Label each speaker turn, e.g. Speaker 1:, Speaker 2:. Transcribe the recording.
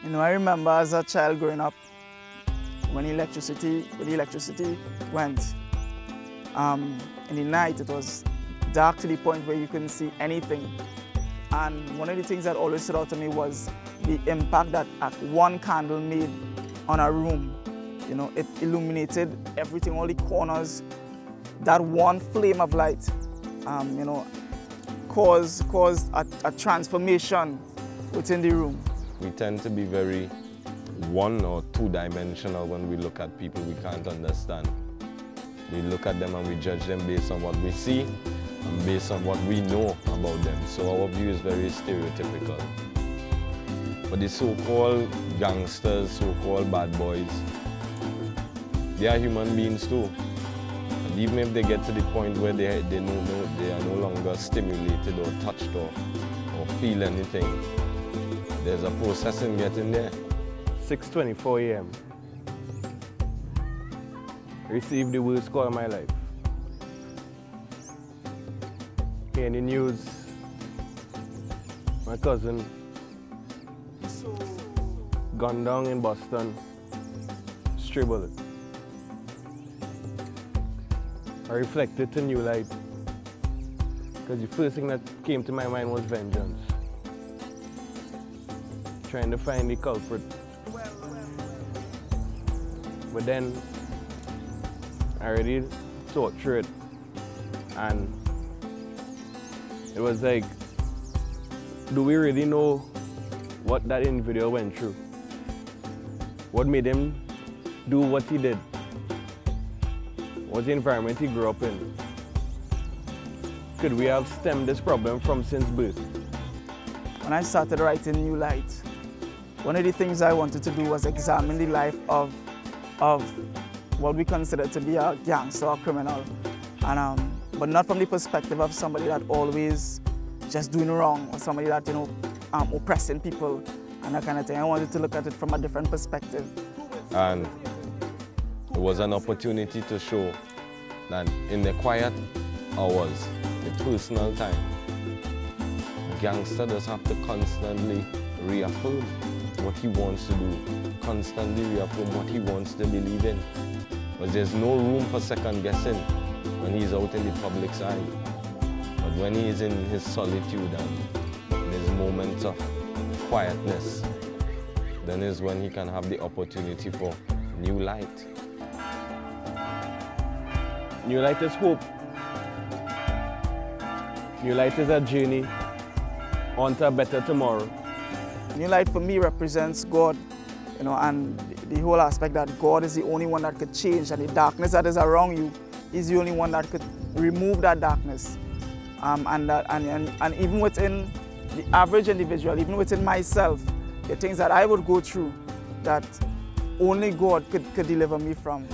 Speaker 1: You know, I remember as a child growing up, when the electricity went, in the night it was dark to the point where you couldn't see anything. And one of the things that always stood out to me was the impact that one candle made on a room. You know, it illuminated everything, all the corners. That one flame of light, you know, caused a transformation within the room.
Speaker 2: We tend to be very one or two-dimensional when we look at people we can't understand. We look at them and we judge them based on what we see and based on what we know about them. So our view is very stereotypical. But the so-called gangsters, so-called bad boys, they are human beings too. And even if they get to the point where they are no longer stimulated or touched or feel anything, there's a process in getting there.
Speaker 3: 6:24 a.m. Received the worst call of my life. Hearing the news, my cousin gunned down in Boston, stray bullet. I reflected to new light, because the first thing that came to my mind was vengeance. Trying to find the culprit. But then I already thought through it, and it was like, do we really know what that individual went through? What made him do what he did? What's the environment he grew up in? Could we have stemmed this problem from since birth?
Speaker 1: When I started writing New Light, one of the things I wanted to do was examine the life of what we consider to be a gangster or criminal, and but not from the perspective of somebody that always just doing wrong or somebody that, you know, oppressing people and that kind of thing. I wanted to look at it from a different perspective.
Speaker 2: And it was an opportunity to show that in the quiet hours, the personal time, a gangster does have to constantly reaffirm what he wants to do, constantly reaffirm what he wants to believe in. But there's no room for second guessing when he's out in the public's eye. But when he is in his solitude and in his moments of quietness, then is when he can have the opportunity for new light.
Speaker 3: New light is hope. New light is a journey onto a better tomorrow.
Speaker 1: New Light for me represents God, you know, and the whole aspect that God is the only one that could change, and the darkness that is around you is the only one that could remove that darkness. And even within the average individual, even within myself, the things that I would go through that only God could deliver me from.